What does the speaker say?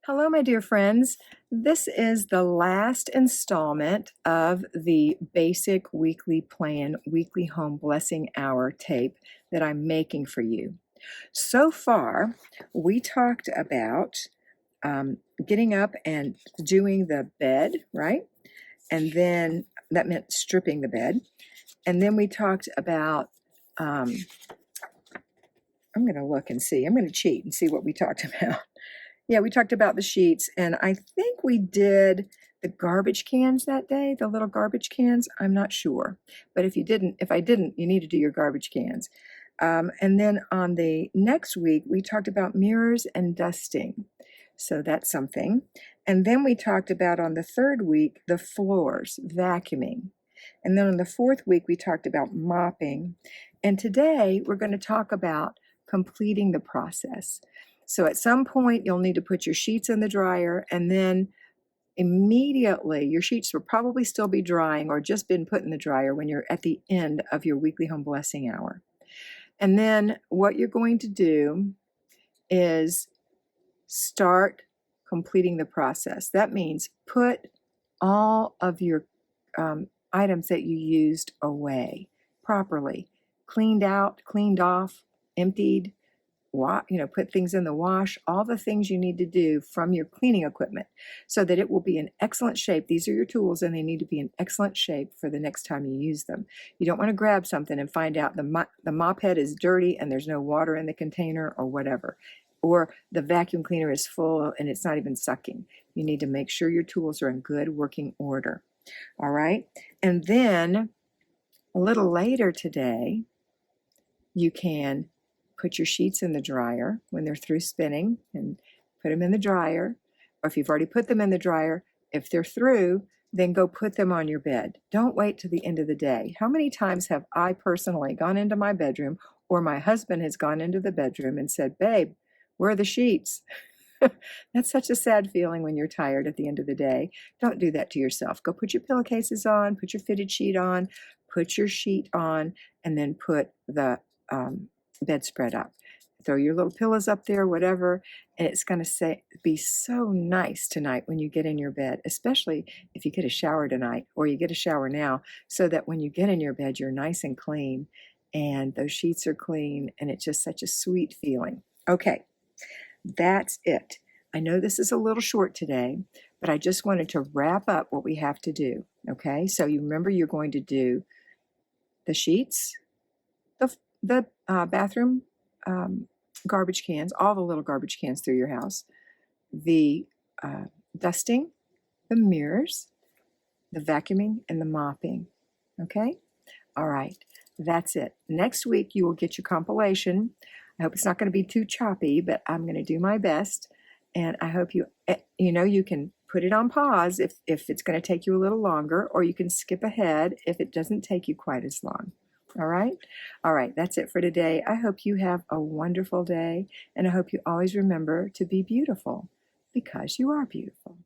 Hello, my dear friends. This is the last installment of the basic weekly plan, weekly home blessing hour tape that I'm making for you. So far, we talked about getting up and doing the bed, right? And then that meant stripping the bed. And then we talked about, I'm going to look and see, I'm going to cheat and see what we talked about. Yeah, we talked about the sheets, and I think we did the garbage cans that day, the little garbage cans. I'm not sure, but if I didn't, you need to do your garbage cans. And then on the next week, we talked about mirrors and dusting. So that's something. And then we talked about on the third week, the floors, vacuuming. And then on the fourth week, we talked about mopping. And today, we're going to talk about completing the process. So at some point, you'll need to put your sheets in the dryer, and then immediately your sheets will probably still be drying or just been put in the dryer when you're at the end of your weekly home blessing hour. And then what you're going to do is start completing the process. That means put all of your items that you used away properly, cleaned out, cleaned off, emptied, put things in the wash, all the things you need to do from your cleaning equipment so that it will be in excellent shape. These are your tools, and they need to be in excellent shape for the next time you use them. You don't want to grab something and find out the mop head is dirty and there's no water in the container or whatever, or the vacuum cleaner is full and it's not even sucking. You need to make sure your tools are in good working order. All right? And then a little later today, you can put your sheets in the dryer when they're through spinning and put them in the dryer. Or if you've already put them in the dryer, if they're through, then go put them on your bed. Don't wait to the end of the day. How many times have I personally gone into my bedroom, or my husband has gone into the bedroom and said, "Babe, where are the sheets?" That's such a sad feeling when you're tired at the end of the day. Don't do that to yourself. Go put your pillowcases on, put your fitted sheet on, put your sheet on, and then put the bedspread up. Throw your little pillows up there, whatever, and it's going to be so nice tonight when you get in your bed, especially if you get a shower tonight or you get a shower now, so that when you get in your bed, you're nice and clean and those sheets are clean, and it's just such a sweet feeling. Okay, that's it. I know this is a little short today, but I just wanted to wrap up what we have to do. Okay, so you remember you're going to do the sheets, the bathroom garbage cans, all the little garbage cans through your house, the dusting, the mirrors, the vacuuming, and the mopping. Okay? All right. That's it. Next week, you will get your compilation. I hope it's not going to be too choppy, but I'm going to do my best. And I hope you can put it on pause if it's going to take you a little longer, or you can skip ahead if it doesn't take you quite as long. All right? All right, that's it for today. I hope you have a wonderful day, and I hope you always remember to be beautiful, because you are beautiful.